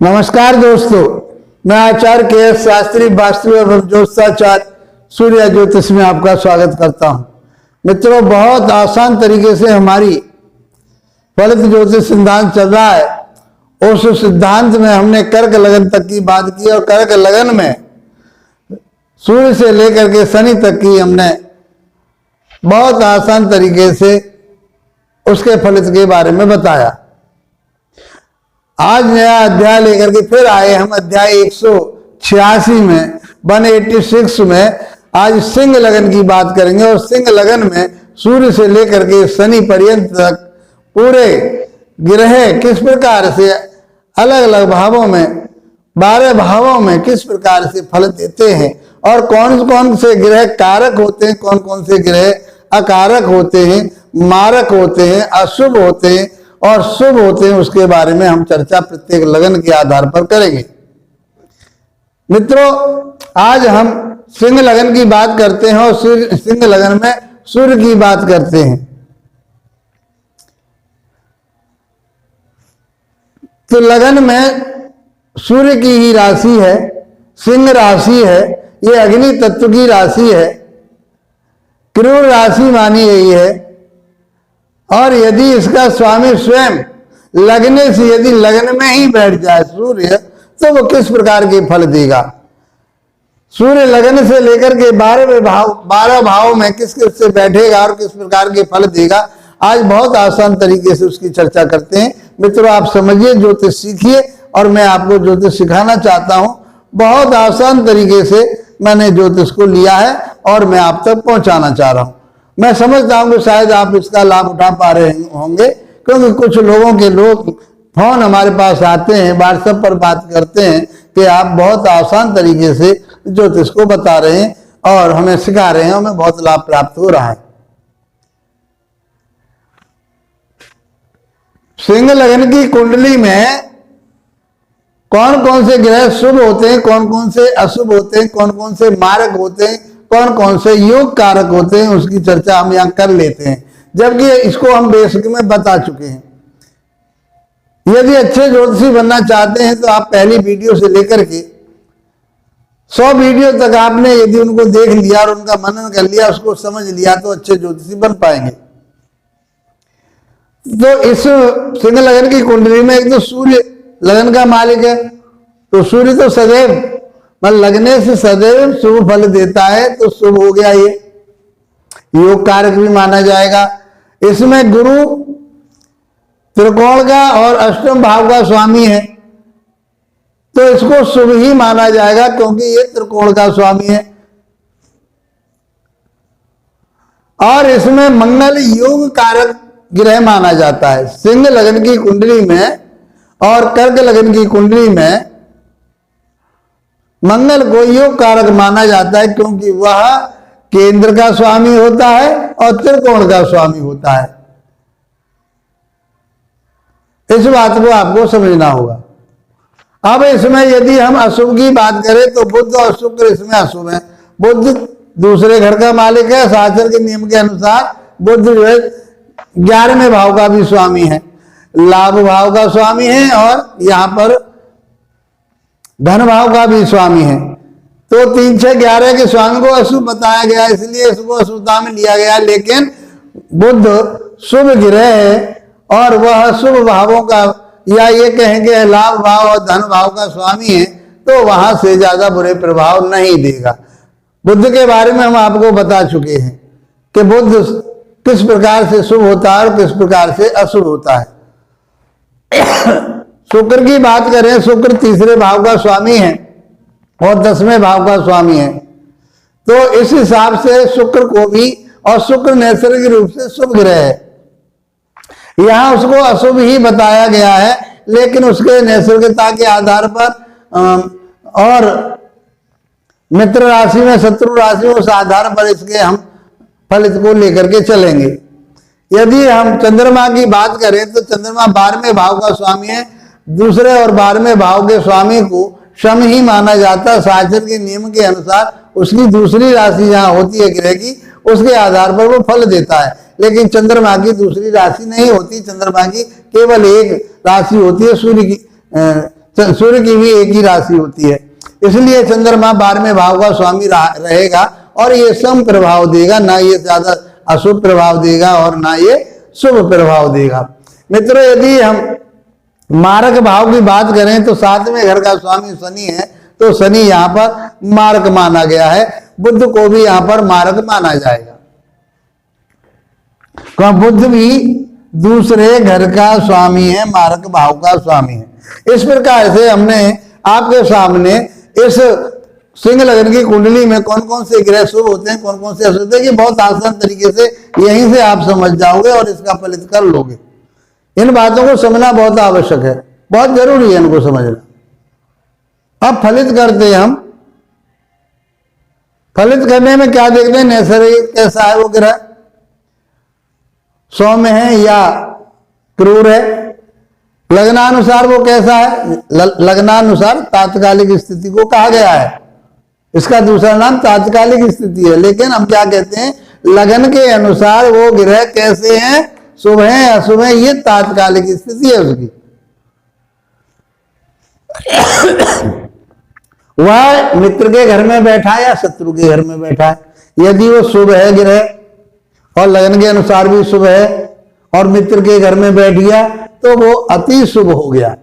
नमस्कार दोस्तों, मैं आचार्य के शास्त्री वास्तु एवं ज्योतिषाचार्य सूर्य ज्योतिष में आपका स्वागत करता हूं। मित्रों, बहुत आसान तरीके से हमारी फलित ज्योतिष सिद्धांत चल रहा है। उस सिद्धांत में हमने कर्क लगन तक की बात की और कर्क लगन में सूर्य से लेकर के शनि तक की हमने बहुत आसान तरीके से उसके फलित के बारे में बताया। आज नया अध्याय लेकर के फिर आए हम अध्याय 186 में 186 में आज सिंह लगन की बात करेंगे। और सिंह लगन में सूर्य से लेकर के शनि पर्यंत तक पूरे ग्रह किस प्रकार से अलग अलग भावों में 12 भावों में किस प्रकार से फल देते हैं और कौन कौन से ग्रह कारक होते हैं, कौन कौन से ग्रह अकारक होते हैं, मारक होते हैं, अशुभ होते हैं और शुभ होते हैं, उसके बारे में हम चर्चा प्रत्येक लगन के आधार पर करेंगे। मित्रों, आज हम सिंह लगन की बात करते हैं और सिंह लगन में सूर्य की बात करते हैं। तो लगन में सूर्य की ही राशि है, सिंह राशि है, ये अग्नि तत्व की राशि है, क्रूर राशि मानी गई है। और यदि इसका स्वामी स्वयं लगने से यदि लगन में ही बैठ जाए सूर्य, तो वो किस प्रकार के फल देगा। सूर्य लगन से लेकर के 12 भाव में किस किस से बैठेगा और किस प्रकार के फल देगा, आज बहुत आसान तरीके से उसकी चर्चा करते हैं। मित्रों, आप समझिए, ज्योतिष सीखिए और मैं आपको ज्योतिष सिखाना चाहता हूं। बहुत आसान तरीके से मैंने ज्योतिष को लिया है और मैं आप तक पहुंचाना चाह रहा हूं। मैं समझता हूं कि शायद आप इसका लाभ उठा पा रहे होंगे, क्योंकि कुछ लोगों के लोग फोन हमारे पास आते हैं, व्हाट्सएप पर बात करते हैं कि आप बहुत आसान तरीके से ज्योतिष को बता रहे हैं और हमें सिखा रहे हैं, हमें बहुत लाभ प्राप्त हो रहा है। सिंह लगन की कुंडली में कौन कौन से ग्रह शुभ होते हैं, कौन कौन से अशुभ होते हैं, कौन कौन से मारक होते हैं, कौन कौन से योग कारक होते हैं, उसकी चर्चा हम यहां कर लेते हैं, जबकि इसको हम बेसिक में बता चुके हैं। यदि अच्छे ज्योतिषी बनना चाहते हैं तो आप पहली वीडियो से लेकर के 100 वीडियो तक आपने यदि उनको देख लिया और उनका मनन कर लिया, उसको समझ लिया, तो अच्छे ज्योतिषी बन पाएंगे। तो इस सिंह लगन की कुंडली में एक तो सूर्य लगन का मालिक है, तो सूर्य तो सदैव लगने से सदैव शुभ फल देता है, तो शुभ हो गया, ये योग कारक भी माना जाएगा। इसमें गुरु त्रिकोण का और अष्टम भाव का स्वामी है, तो इसको शुभ ही माना जाएगा क्योंकि ये त्रिकोण का स्वामी है। और इसमें मंगल योग कारक ग्रह माना जाता है। सिंह लगन की कुंडली में और कर्क लगन की कुंडली में मंगल को योग कारक माना जाता है, क्योंकि वह केंद्र का स्वामी होता है और त्रिकोण का स्वामी होता है। इस बात को आपको समझना होगा। अब इसमें यदि हम अशुभ की बात करें तो बुध और शुक्र इसमें अशुभ है। बुध दूसरे घर का मालिक है, शास्त्र के नियम के अनुसार बुध जो है 11वें भाव का भी स्वामी है, लाभ भाव का स्वामी है और यहां पर धन भाव का भी स्वामी है। तो 3, 6, 11 के स्वामी को अशुभ बताया गया, इसलिए इसको अशुभता में लिया गया। लेकिन बुध शुभ ग्रह है और वह शुभ भावों का, या ये कहेंगे लाभ भाव और धन भाव का स्वामी है, तो वहां से ज्यादा बुरे प्रभाव नहीं देगा। बुध के बारे में हम आपको बता चुके हैं कि बुध किस प्रकार से शुभ होता है और किस प्रकार से अशुभ होता है। शुक्र की बात करें, शुक्र तीसरे भाव का स्वामी है और 10वें भाव का स्वामी है। तो इस हिसाब से शुक्र को भी, और शुक्र नैसर्गिक रूप से शुभ ग्रह है, यहां उसको अशुभ ही बताया गया है, लेकिन उसके नैसर्गिकता के आधार पर और मित्र राशि में शत्रु राशि, उस आधार पर इसके हम फलित को लेकर के चलेंगे। यदि हम चंद्रमा की बात करें तो चंद्रमा 12वें भाव का स्वामी है। दूसरे और 12वें भाव के स्वामी को शम ही माना जाता है। शास्त्र के नियम के अनुसार उसकी दूसरी राशि जहां होती है ग्रह की, उसके आधार पर वो फल देता है। लेकिन चंद्रमा की दूसरी राशि नहीं होती, चंद्रमा की केवल एक राशि होती है सूर्य की। सूर्य की भी एक ही राशि होती है, इसलिए चंद्रमा 12वें भाव का स्वामी रहेगा और ये सम प्रभाव देगा, ना ये ज्यादा अशुभ प्रभाव देगा और ना ये शुभ प्रभाव देगा। मित्रों, यदि हम मारक भाव की बात करें तो 7वें घर का स्वामी शनि है, तो शनि यहाँ पर मारक माना गया है। बुध को भी यहाँ पर मारक माना जाएगा, बुध भी दूसरे घर का स्वामी है, मारक भाव का स्वामी है। इस प्रकार से हमने आपके सामने इस सिंह लग्न की कुंडली में कौन कौन से ग्रह शुभ होते हैं, कौन कौन से अशुभ होते हैं, कि बहुत आसान तरीके से यहीं से आप समझ जाओगे और इसका फलित कर लोगे। इन बातों को समझना बहुत आवश्यक है, बहुत जरूरी है इनको समझना। अब फलित करते हम, फलित करने में क्या देखते हैं, नैसर्गिक कैसा है वो ग्रह, सौम्य है या क्रूर है, लग्नानुसार वो कैसा है, लग्नानुसार तात्कालिक स्थिति को कहा गया है, इसका दूसरा नाम तात्कालिक स्थिति है। लेकिन हम क्या कहते हैं, लगन के अनुसार वो ग्रह कैसे हैं, शुभ है अशुभ है, ये तात्कालिक स्थिति है उसकी। वह मित्र के घर में बैठा है या शत्रु के घर में बैठा है, यदि वो शुभ है ग्रह और लगन के अनुसार भी शुभ है और मित्र के घर में बैठ गया तो वो अति शुभ हो गया।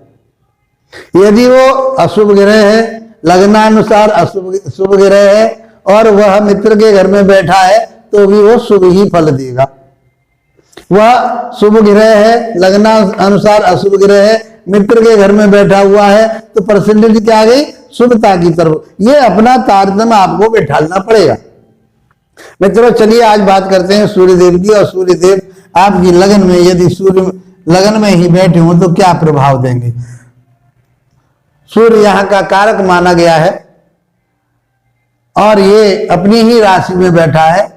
यदि वो अशुभ ग्रह है, लग्नानुसार अशुभ शुभ ग्रह है और वह मित्र के घर में बैठा है तो भी वो शुभ ही फल देगा। वह शुभ ग्रह है, लग्ना अनुसार अशुभ ग्रह है, मित्र के घर में बैठा हुआ है, तो परसेंटेज क्या आ गई, शुभता की तरफ। ये अपना तारतम्य आपको बैठालना पड़ेगा। मित्रों, चलिए आज बात करते हैं सूर्यदेव की। और सूर्यदेव आपकी लगन में, यदि सूर्य लगन में ही बैठे हो तो क्या प्रभाव देंगे। सूर्य यहाँ का कारक माना गया है और ये अपनी ही राशि में बैठा है,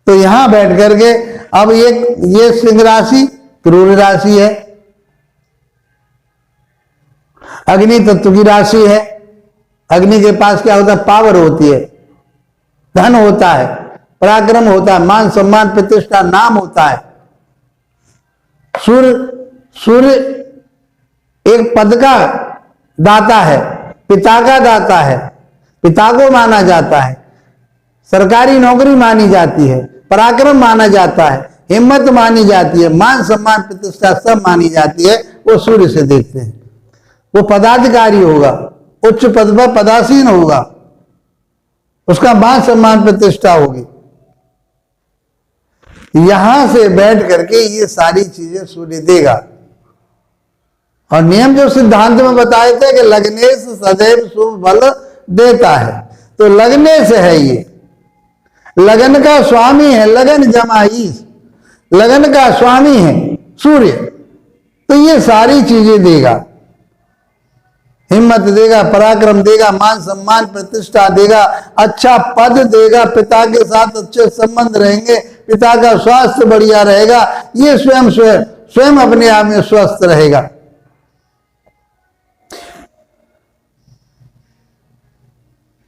तो यहां बैठ करके अब ये सिंह राशि क्रूर राशि है, अग्नि तत्व की राशि है। अग्नि के पास क्या होता है, पावर होती है, धन होता है, पराक्रम होता है, मान सम्मान प्रतिष्ठा नाम होता है। सूर्य एक पद का दाता है, पिता का दाता है, पिता को माना जाता है, सरकारी नौकरी मानी जाती है, पराक्रम माना जाता है, हिम्मत मानी जाती है, मान सम्मान प्रतिष्ठा सब मानी जाती है, वो सूर्य से देखते हैं। वो पदाधिकारी होगा, उच्च पद पर पदासीन होगा, उसका मान सम्मान प्रतिष्ठा होगी। यहां से बैठ करके ये सारी चीजें सूर्य देगा। और नियम जो सिद्धांत में बताए थे कि लगने से सदैव शुभ फल देता है, तो लगने से है ये, लगन का स्वामी है, लगन जमाईस, लगन का स्वामी है सूर्य, तो ये सारी चीजें देगा। हिम्मत देगा, पराक्रम देगा, मान सम्मान प्रतिष्ठा देगा, अच्छा पद देगा, पिता के साथ अच्छे संबंध रहेंगे, पिता का स्वास्थ्य बढ़िया रहेगा, ये स्वयं अपने आप में स्वस्थ रहेगा।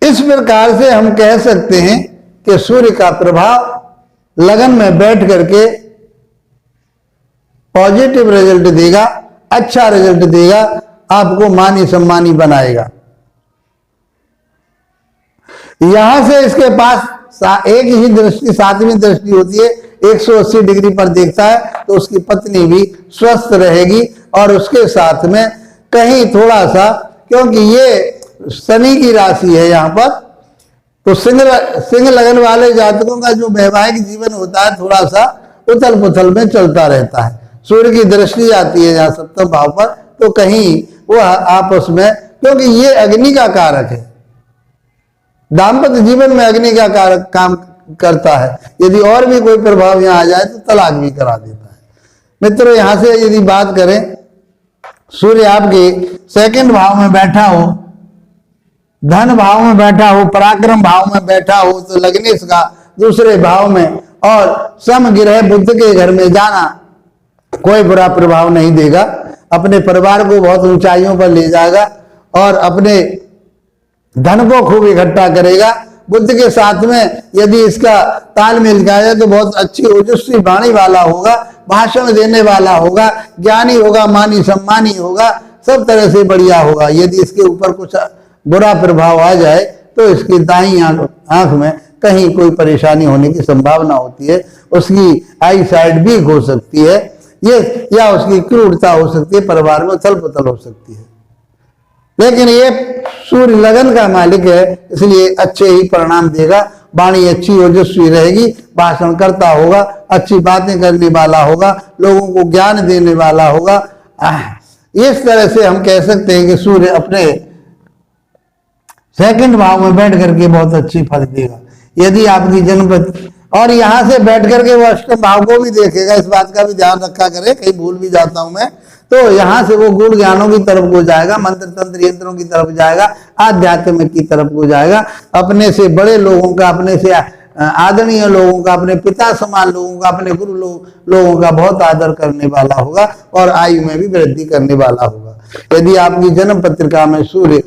इस प्रकार से हम कह सकते हैं कि सूर्य का प्रभाव लगन में बैठ करके पॉजिटिव रिजल्ट देगा, अच्छा रिजल्ट देगा, आपको मानी सम्मानी बनाएगा। यहां से इसके पास एक ही दृष्टि, 7वीं दृष्टि होती है, 180 डिग्री पर देखता है, तो उसकी पत्नी भी स्वस्थ रहेगी। और उसके साथ में कहीं थोड़ा सा, क्योंकि ये शनि की राशि है यहाँ पर, तो सिंह लगन वाले जातकों का जो वैवाहिक जीवन होता है थोड़ा सा उथल पुथल में चलता रहता है। सूर्य की दृष्टि आती है यहाँ 7वें भाव पर, तो कहीं वो आपस में, क्योंकि ये अग्नि का कारक है, दाम्पत्य जीवन में अग्नि का कारक काम करता है। यदि और भी कोई प्रभाव यहाँ आ जाए तो तलाक भी करा देता है। मित्रों, यहां से यदि बात करें, सूर्य आपके 2nd भाव में बैठा हो, धन भाव में बैठा हो, पराक्रम भाव में बैठा हो, तो लगनेश का दूसरे भाव में और समग्रह बुध के घर में जाना कोई बुरा प्रभाव नहीं देगा। अपने परिवार को बहुत ऊंचाइयों पर ले जाएगा और अपने धन को खूब इकट्ठा करेगा। बुद्ध के साथ में यदि इसका तालमेल किया जाए तो बहुत अच्छी ओजस्वी वाणी वाला होगा, भाषण देने वाला होगा, ज्ञानी होगा, मानी सम्मानी होगा, सब तरह से बढ़िया होगा। यदि इसके ऊपर कुछ बुरा प्रभाव आ जाए तो इसकी दाईं आंख में कहीं कोई परेशानी होने की संभावना होती है, उसकी आई साइड वीक हो सकती है, ये या उसकी क्रूरता हो सकती है, परिवार में उथल पुथल हो सकती है। लेकिन ये सूर्य लगन का मालिक है, इसलिए अच्छे ही परिणाम देगा। वाणी अच्छी ओजस्वी रहेगी, भाषण करता होगा, अच्छी बातें करने वाला होगा, लोगों को ज्ञान देने वाला होगा। इस तरह से हम कह सकते हैं कि सूर्य अपने सेकंड भाव में बैठ करके बहुत अच्छी फल देगा। यदि आपकी जन्म और यहां से बैठ करके वो अष्टम भाव को भी देखेगा, इस बात का भी ध्यान रखा करे, कहीं भूल भी जाता हूं मैं, तो यहां से वो गुण ज्ञानों की तरफ को जाएगा, मंत्र तंत्र यंत्रों की तरफ जाएगा, आध्यात्म की तरफ को जाएगा, अपने से बड़े लोगों का, अपने से आदरणीय लोगों का, अपने पिता समान लोगों का, अपने गुरु लोगों का बहुत आदर करने वाला होगा और आयु में भी वृद्धि करने वाला होगा। यदि आपकी जन्म पत्रिका में सूर्य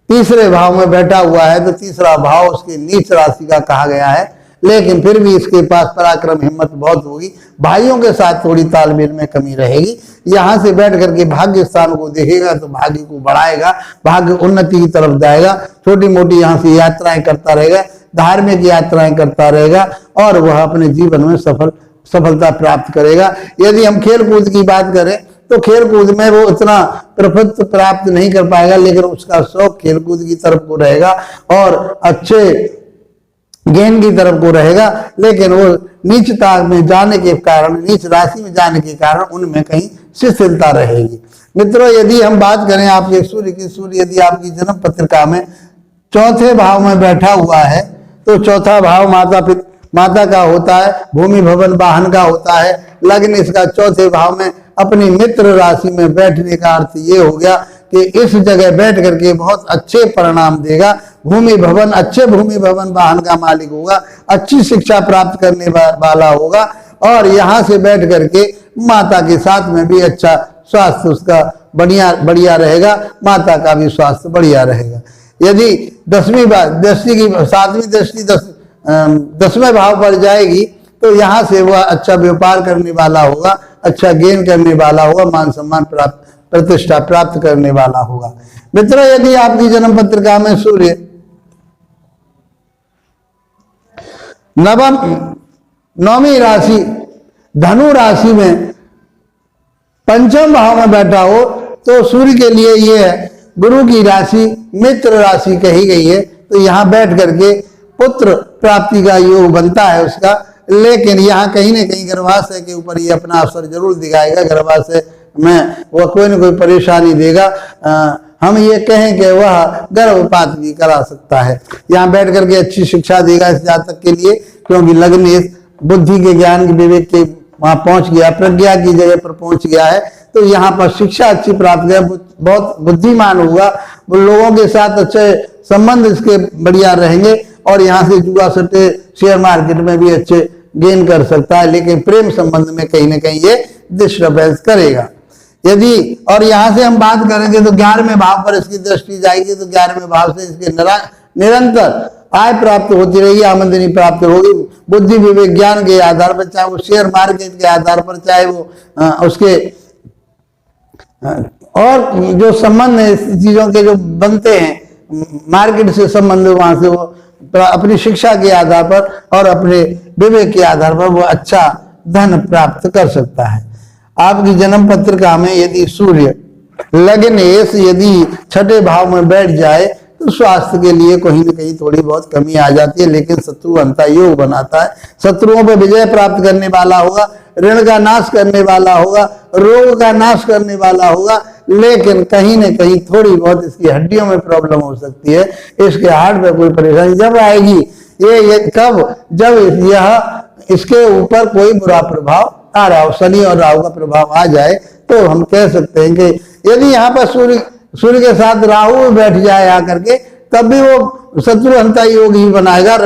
तीसरे भाव में बैठा हुआ है तो तीसरा भाव उसकी नीच राशि का कहा गया है, लेकिन फिर भी इसके पास पराक्रम हिम्मत बहुत होगी, भाइयों के साथ थोड़ी तालमेल में कमी रहेगी। यहां से बैठ करके भाग्य स्थान को देखेगा तो भाग्य को बढ़ाएगा, भाग्य उन्नति की तरफ जाएगा, छोटी मोटी यहाँ से यात्राएं करता रहेगा, धार्मिक यात्राएं करता रहेगा और वह अपने जीवन में सफलता प्राप्त करेगा। यदि हम खेल कूद की बात करें तो खेल कूद में वो उतना प्रभुत्व प्राप्त नहीं कर पाएगा, लेकिन उसका शौक खेल कूद की तरफ को रहेगा और अच्छे गेन की तरफ को रहेगा। लेकिन वो नीचता में जाने के कारण, नीच राशि में जाने के कारण उनमें कहीं शिथिलता रहेगी। मित्रों, यदि हम बात करें आपके सूर्य की, सूर्य यदि आपकी जन्म पत्रिका में चौथे भाव में बैठा हुआ है तो चौथा भाव माता का होता है, भूमि भवन वाहन का होता है। लग्न इसका चौथे भाव में अपनी मित्र राशि में बैठने का अर्थ ये हो गया कि इस जगह बैठ करके बहुत अच्छे परिणाम देगा। भूमि भवन, अच्छे भूमि भवन वाहन का मालिक होगा, अच्छी शिक्षा प्राप्त करने वाला होगा और यहाँ से बैठ करके माता के साथ में भी अच्छा स्वास्थ्य उसका बढ़िया रहेगा, माता का भी स्वास्थ्य बढ़िया रहेगा। यदि दसवीं दृष्टि की सातवीं दृष्टि 10वें भाव पर जाएगी तो यहाँ से वह अच्छा व्यापार करने वाला होगा, अच्छा गेन करने वाला होगा, मान सम्मान प्राप्त, प्रतिष्ठा प्राप्त करने वाला होगा। मित्रों, यदि आपकी जन्म पत्रिका में सूर्य नवमी राशि धनु राशि में पंचम भाव में बैठा हो तो सूर्य के लिए यह है गुरु की राशि, मित्र राशि कही गई है, तो यहाँ बैठ करके पुत्र प्राप्ति का योग बनता है उसका। लेकिन यहाँ कहीं ना कहीं गर्भाशय के ऊपर ये अपना असर जरूर दिखाएगा, गर्भाशय में वह कोई ना कोई परेशानी देगा। हम ये कहें कि वह गर्भपात भी करा सकता है। यहाँ बैठ करके अच्छी शिक्षा देगा इस जातक के लिए, क्योंकि लग्न बुद्धि के, ज्ञान के, विवेक के वहां पहुंच गया, प्रज्ञा की जगह पर पहुंच गया है, तो यहाँ पर शिक्षा अच्छी प्राप्त कर, बहुत बुद्धिमान होगा, वो लोगों के साथ अच्छे संबंध इसके बढ़िया रहेंगे और यहाँ से जुआ सट्टे शेयर मार्केट में भी अच्छे गेन कर सकता है। लेकिन प्रेम संबंध में कहीं ना कहीं ये डिस्टर्बेंस करेगा। यदि और यहाँ से हम बात करेंगे तो 11वें भाव पर इसकी दृष्टि जाएगी तो 11वें भाव से इसके निरंतर आय प्राप्त होती रहेगी, आमदनी प्राप्त होगी, बुद्धि विवेक ज्ञान के आधार पर, चाहे वो शेयर मार्केट के आधार पर, चाहे वो उसके और जो संबंध है चीजों के जो बनते हैं मार्केट से संबंध, वहां से वो अपनी शिक्षा के आधार पर और अपने विवेक के आधार पर वो अच्छा धन प्राप्त कर सकता है। आपकी जन्म पत्रिका में यदि सूर्य लग्नेश यदि छठे भाव में बैठ जाए तो स्वास्थ्य के लिए कहीं ना कहीं थोड़ी बहुत कमी आ जाती है, लेकिन शत्रु अंता योग बनाता है, शत्रुओं पर विजय प्राप्त करने वाला होगा, ऋण का नाश करने वाला होगा, रोग का नाश करने वाला होगा। लेकिन कहीं न कहीं थोड़ी बहुत इसकी हड्डियों में प्रॉब्लम हो सकती है, इसके हार्ट में कोई परेशानी जब आएगी ये कब, जब यह इसके ऊपर कोई बुरा प्रभाव आ रहा हो, शनि और राहु का प्रभाव आ जाए, तो हम कह सकते हैं कि यदि यहाँ पर सूर्य के साथ राहु बैठ जाए आकर के, तब भी वो शत्रु हंता योग ही बनाएगा,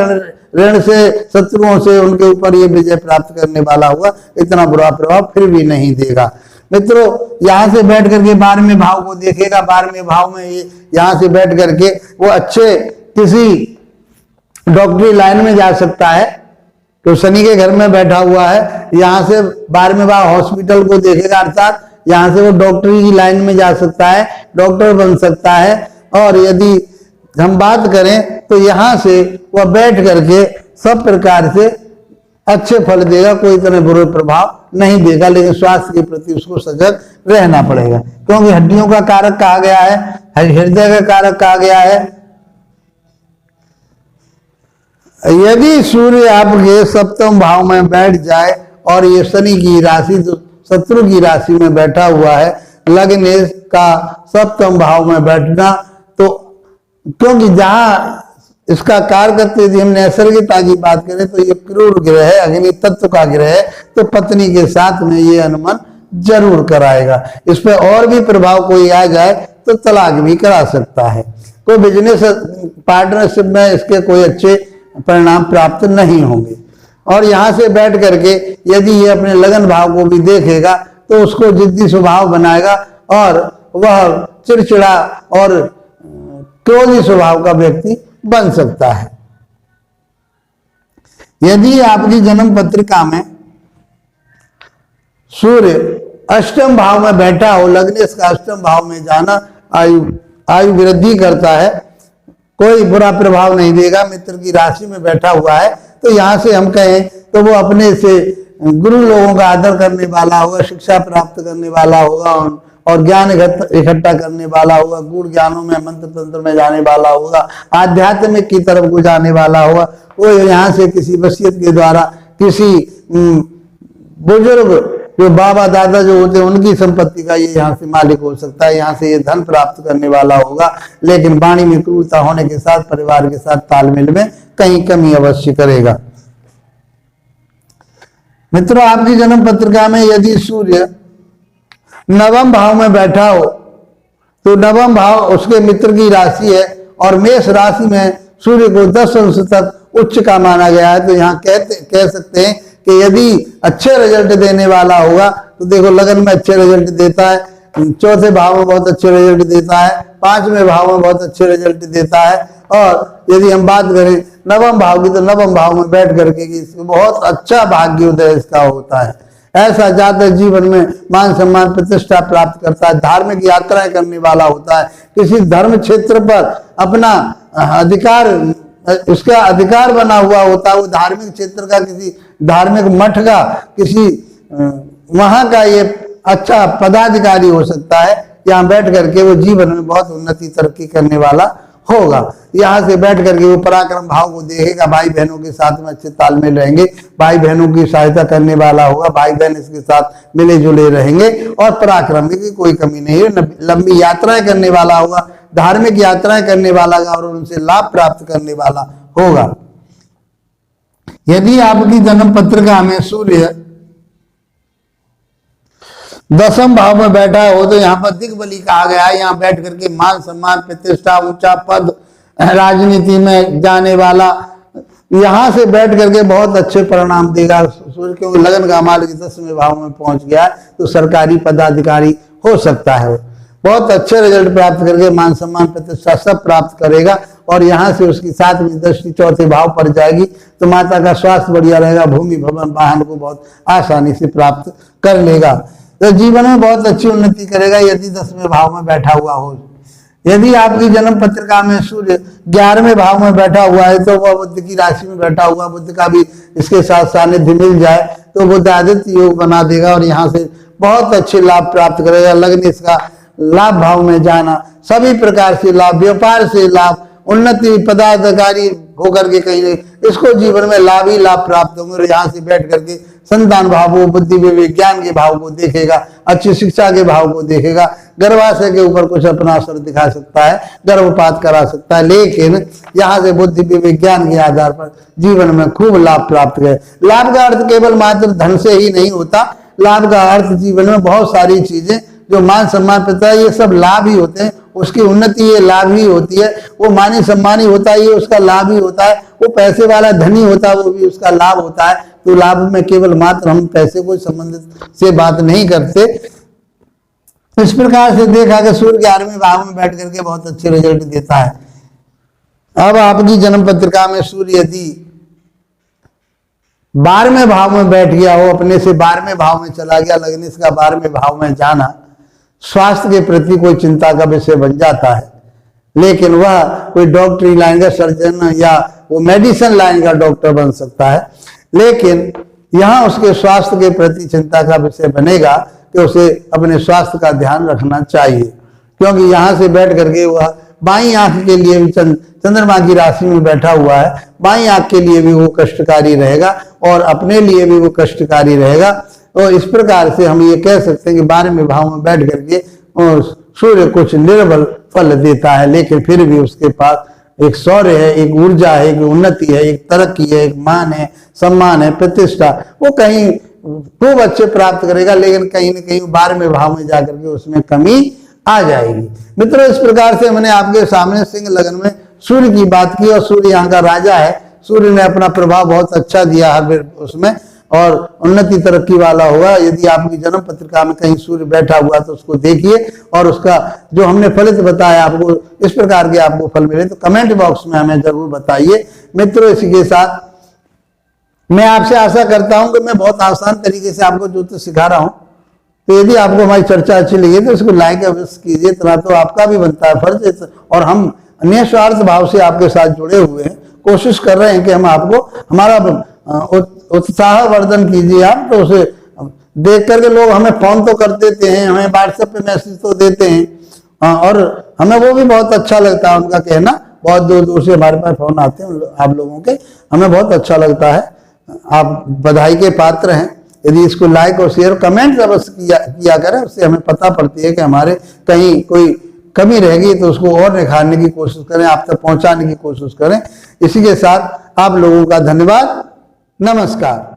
ऋण से, शत्रुओं से उनके ऊपर ये विजय प्राप्त करने वाला होगा, इतना बुरा प्रभाव फिर भी नहीं देगा। मित्रों, यहाँ से बैठ करके 12वें भाव को देखेगा, 12वें भाव में ये यहाँ से बैठ करके वो अच्छे किसी डॉक्टरी लाइन में जा सकता है, तो शनि के घर में बैठा हुआ है, यहाँ से 12वें भाव हॉस्पिटल को देखेगा, अर्थात यहाँ से वो डॉक्टरी की लाइन में जा सकता है, डॉक्टर बन सकता है। और यदि हम बात करें तो यहाँ से वह बैठ करके सब प्रकार से अच्छे फल देगा, कोई तरह बुरे प्रभाव नहीं देगा, लेकिन स्वास्थ्य के प्रति उसको सजग रहना पड़ेगा, क्योंकि हड्डियों का कारक कहा गया है, हृदय का कारक कहा गया है। यदि सूर्य आपके सप्तम भाव में बैठ जाए और ये शनि की राशि तो शत्रु की राशि में बैठा हुआ है, लग्न का सप्तम भाव में बैठना, तो क्योंकि जहां इसका कारकत्व यदि हम नैसर्गिकता की बात करें तो ये क्रूर ग्रह है, अग्नि तत्व का ग्रह है, तो पत्नी के साथ में ये अनुमान जरूर कराएगा। इस पर और भी प्रभाव कोई आ जाए तो तलाक भी करा सकता है। कोई बिजनेस पार्टनरशिप में इसके कोई अच्छे परिणाम प्राप्त नहीं होंगे। और यहाँ से बैठ करके यदि ये अपने लगन भाव को भी देखेगा तो उसको जिद्दी स्वभाव बनाएगा और वह चिड़चिड़ा और क्रोधी स्वभाव का व्यक्ति बन सकता है। यदि आपकी जन्म पत्रिका में सूर्य अष्टम भाव में बैठा हो, लग्न इसका अष्टम भाव में जाना आयु वृद्धि करता है, कोई बुरा प्रभाव नहीं देगा। मित्र की राशि में बैठा हुआ है तो यहाँ से हम कहें तो वो अपने से गुरु लोगों का आदर करने वाला होगा, शिक्षा प्राप्त करने वाला होगा और ज्ञान इकट्ठा करने वाला होगा, गुण ज्ञानों में मंत्र तंत्र में जाने वाला होगा, आध्यात्मिक की तरफ को जाने वाला होगा। वो यहाँ से किसी वसीयत के द्वारा किसी बुजुर्ग जो बाबा दादा जो होते हैं उनकी संपत्ति का ये यहाँ से मालिक हो सकता है, यहाँ से ये धन प्राप्त करने वाला होगा। लेकिन वाणी में क्रूरता होने के साथ परिवार के साथ तालमेल में कहीं कमी अवश्य करेगा। मित्रों, आपकी जन्म पत्रिका में यदि सूर्य नवम भाव में बैठा हो तो नवम भाव उसके मित्र की राशि है और मेष राशि में सूर्य को 10 अंश तक उच्च का माना गया है। तो यहाँ कह सकते हैं कि यदि अच्छे रिजल्ट देने वाला होगा तो देखो लगन में अच्छे रिजल्ट देता है, चौथे भाव में बहुत अच्छे रिजल्ट देता है, पांचवें भाव में बहुत अच्छे रिजल्ट देता है। और यदि हम बात करें नवम भाव की तो नवम भाव में बैठ करके इसको बहुत अच्छा भाग्योदय इसका होता है। ऐसा जातक जीवन में मान सम्मान प्रतिष्ठा प्राप्त करता है, धार्मिक यात्राएं करने वाला होता है, किसी धर्म क्षेत्र पर अपना अधिकार उसका अधिकार बना हुआ होता है, वो धार्मिक क्षेत्र का किसी धार्मिक मठ का किसी वहां का ये अच्छा पदाधिकारी हो सकता है। यहाँ बैठ करके वो जीवन में बहुत उन्नति तरक्की करने वाला होगा। यहाँ से बैठ करके वो पराक्रम भाव को देखेगा, भाई बहनों के साथ में अच्छे तालमेल रहेंगे, भाई बहनों की सहायता करने वाला होगा, भाई बहन इसके साथ मिले जुले रहेंगे और पराक्रम की कोई कमी नहीं है। लंबी यात्राएं करने वाला होगा, धार्मिक यात्राएं करने वाला होगा और उनसे लाभ प्राप्त करने वाला होगा। यदि आपकी जन्म पत्रिका में सूर्य 10वें भाव में बैठा हो तो यहाँ पर दिग्बली कहा गया है। यहाँ बैठ करके मान सम्मान प्रतिष्ठा ऊंचा पद राजनीति में जाने वाला यहाँ से बैठ करके बहुत अच्छे परिणाम देगा सूर्य, क्योंकि लगन का मालिक 10वें भाव में पहुंच गया तो सरकारी पदाधिकारी हो सकता है। बहुत अच्छे रिजल्ट प्राप्त करके मान सम्मान प्रतिष्ठा सब प्राप्त करेगा। और यहाँ से उसकी 7वीं दृष्टि चौथे भाव पर जाएगी तो माता का स्वास्थ्य बढ़िया रहेगा, भूमि भवन वाहन को बहुत आसानी से प्राप्त कर लेगा, तो जीवन में बहुत अच्छी उन्नति करेगा यदि 10वें भाव में बैठा हुआ हो। यदि आपकी जन्म पत्रिका में सूर्य 11वें भाव में बैठा हुआ है तो वह बुध की राशि में बैठा हुआ, बुध का भी इसके साथ सानिध्य मिल जाए तो बुध आदित्य योग बना देगा और यहाँ से बहुत अच्छे लाभ प्राप्त करेगा। लग्न इसका लाभ भाव में जाना, सभी प्रकार से लाभ, व्यापार से लाभ, उन्नति पदाधिकारी होकर के कहीं इसको जीवन में लाभ ही लाभ प्राप्त होंगे। और यहाँ से बैठ करके संतान भाव को, बुद्धि विज्ञान के भाव को देखेगा, अच्छी शिक्षा के भाव को देखेगा, गर्भाशय के ऊपर कुछ अपना असर दिखा सकता है, गर्भपात करा सकता है, लेकिन यहाँ से बुद्धि विज्ञान के आधार पर जीवन में खूब लाभ प्राप्त करे। लाभ का अर्थ केवल मात्र धन से ही नहीं होता, लाभ का अर्थ जीवन में बहुत सारी चीजें जो मान सम्मान पता है ये सब लाभ ही होते हैं, उसकी उन्नति ये लाभ ही होती है। वो मानी सम्मानी होता है ये उसका लाभ ही होता है, वो पैसे वाला धनी होता है वो भी उसका लाभ होता है। तो लाभ में केवल मात्र हम पैसे को संबंधित से बात नहीं करते। इस प्रकार से देखा कि सूर्य 11वें भाव में बैठ करके बहुत अच्छे रिजल्ट देता है। अब आपकी जन्म पत्रिका में सूर्य यदि 12वें भाव में बैठ गया हो, अपने से 12वें भाव में चला गया, लग्न इसका 12वें भाव में जाना स्वास्थ्य के प्रति कोई चिंता का विषय बन जाता है, लेकिन वह कोई डॉक्टरी लाइन का सर्जन या वो मेडिसिन लाइन का डॉक्टर बन सकता है, लेकिन यहाँ उसके स्वास्थ्य के प्रति चिंता का विषय बनेगा कि उसे अपने स्वास्थ्य का ध्यान रखना चाहिए, क्योंकि यहाँ से बैठ करके वह बाईं आंख के लिए भी चंद्रमा की राशि में बैठा हुआ है, बाईं आंख के लिए भी वो कष्टकारी रहेगा और अपने लिए भी वो कष्टकारी रहेगा। तो इस प्रकार से हम ये कह सकते हैं कि 12वें भाव में बैठ करके सूर्य कुछ निर्बल फल देता है, लेकिन फिर भी उसके पास एक शौर्य है, एक ऊर्जा है, एक उन्नति है, एक तरक्की है, एक मान है, सम्मान है, प्रतिष्ठा, वो कहीं खूब अच्छे प्राप्त करेगा, लेकिन कहीं न कहीं 12वें भाव में जाकर के उसमें कमी आ जाएगी। मित्रों, इस प्रकार से मैंने आपके सामने सिंह लगन में सूर्य की बात की और सूर्य यहाँ का राजा है। सूर्य ने अपना प्रभाव बहुत अच्छा दिया हर उसमें और उन्नति तरक्की वाला होगा। यदि आपकी जन्म पत्रिका में कहीं सूर्य बैठा हुआ तो उसको देखिए और उसका जो हमने फलित बताया आपको इस प्रकार के आपको फल मिले तो कमेंट बॉक्स में हमें जरूर बताइए। मित्रों, इसी के साथ मैं आपसे आशा करता हूं कि मैं बहुत आसान तरीके से आपको ज्योतिष सिखा रहा हूं, तो यदि आपको हमारी चर्चा अच्छी लगी तो इसको लाइक अवश्य कीजिए, इतना तो आपका भी बनता है फर्ज। और हम निस्वार्थ भाव से आपके साथ जुड़े हुए हैं, कोशिश कर रहे हैं कि हम आपको हमारा उत्साह वर्धन कीजिए। आप तो उसे देख करके लोग हमें फोन तो कर देते हैं, हमें व्हाट्सएप पे मैसेज तो देते हैं और हमें वो भी बहुत अच्छा लगता है उनका कहना। बहुत दूर दूर से हमारे पास फोन आते हैं आप लोगों के, हमें बहुत अच्छा लगता है, आप बधाई के पात्र हैं। यदि इसको लाइक और शेयर कमेंट अवश्य किया करें, उससे हमें पता पड़ती है कि हमारे कहीं कोई कमी रहेगी तो उसको और निखारने की कोशिश करें, आप तक पहुंचाने की कोशिश करें। इसी के साथ आप लोगों का धन्यवाद, नमस्कार।